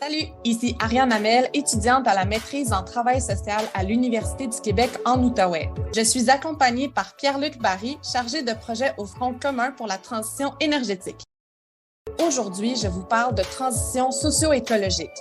Salut, ici Ariane Hamel, étudiante à la maîtrise en travail social à l'Université du Québec en Outaouais. Je suis accompagnée par Pierre-Luc Barry, chargé de projet au Front commun pour la transition énergétique. Aujourd'hui, je vous parle de transition socio-écologique.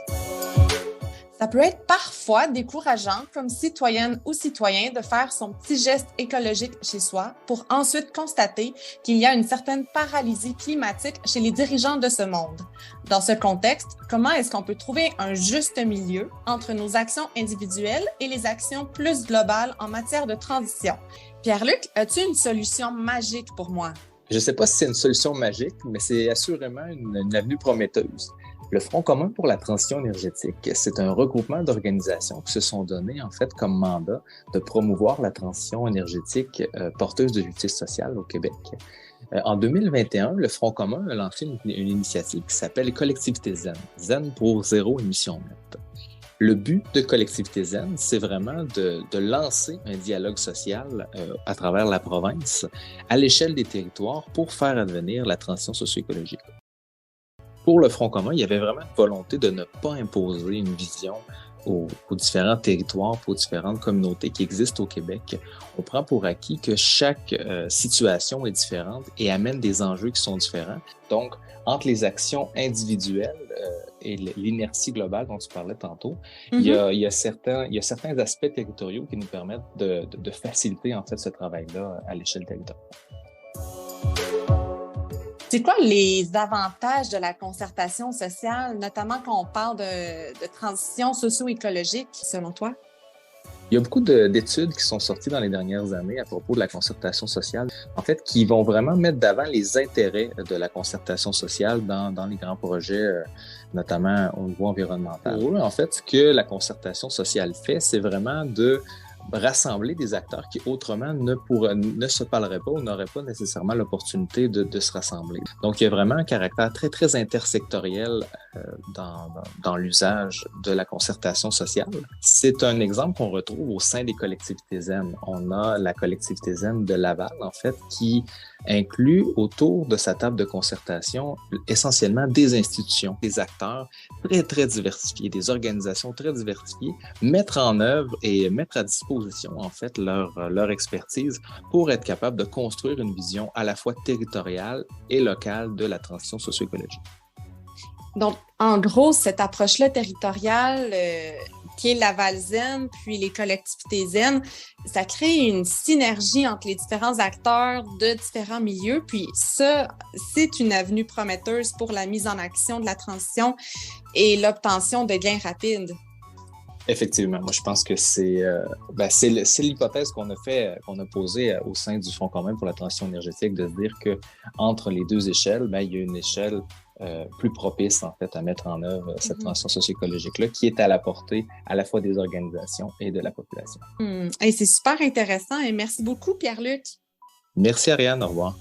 Ça peut être parfois décourageant comme citoyenne ou citoyen de faire son petit geste écologique chez soi pour ensuite constater qu'il y a une certaine paralysie climatique chez les dirigeants de ce monde. Dans ce contexte, comment est-ce qu'on peut trouver un juste milieu entre nos actions individuelles et les actions plus globales en matière de transition? Pierre-Luc, as-tu une solution magique pour moi? Je ne sais pas si c'est une solution magique, mais c'est assurément une avenue prometteuse. Le Front commun pour la transition énergétique, c'est un regroupement d'organisations qui se sont données en fait comme mandat de promouvoir la transition énergétique porteuse de justice sociale au Québec. En 2021, le Front commun a lancé une initiative qui s'appelle Collectivité Zen, Zen pour zéro émission nette. Le but de Collectivité Zen, c'est vraiment de lancer un dialogue social à travers la province, à l'échelle des territoires, pour faire advenir la transition socio-écologique. Pour le Front commun, il y avait vraiment une volonté de ne pas imposer une vision aux différents territoires, aux différentes communautés qui existent au Québec. On prend pour acquis que chaque situation est différente et amène des enjeux qui sont différents. Donc, entre les actions individuelles et l'inertie globale dont tu parlais tantôt, il y a certains aspects territoriaux qui nous permettent de faciliter en fait ce travail-là à l'échelle territoriale. C'est quoi les avantages de la concertation sociale, notamment quand on parle de transition socio-écologique, selon toi? Il y a beaucoup d'études qui sont sorties dans les dernières années à propos de la concertation sociale, en fait, qui vont vraiment mettre d'avant les intérêts de la concertation sociale dans les grands projets, notamment au niveau environnemental. Pour eux, en fait, ce que la concertation sociale fait, c'est vraiment de rassembler des acteurs qui autrement ne se parleraient pas ou n'auraient pas nécessairement l'opportunité de se rassembler. Donc, il y a vraiment un caractère très, très intersectoriel dans l'usage de la concertation sociale. C'est un exemple qu'on retrouve au sein des collectivités zen. On a la collectivité zen de Laval, en fait, qui inclut autour de sa table de concertation essentiellement des institutions, des acteurs très, très diversifiés, des organisations très diversifiées, mettre en œuvre et mettre à disposition, en fait, leur expertise pour être capable de construire une vision à la fois territoriale et locale de la transition socio-écologique. Donc, en gros, cette approche-là territoriale qui est Laval Zen, puis les collectivités Zen, ça crée une synergie entre les différents acteurs de différents milieux. Puis ça, c'est une avenue prometteuse pour la mise en action de la transition et l'obtention de gains rapides. Effectivement, moi je pense que c'est l'hypothèse qu'on a posée au sein du Front commun pour la transition énergétique, de se dire que entre les deux échelles, il y a une échelle plus propice en fait à mettre en œuvre cette transition socio-écologique-là qui est à la portée à la fois des organisations et de la population. Et c'est super intéressant et merci beaucoup Pierre-Luc. Merci Ariane, au revoir.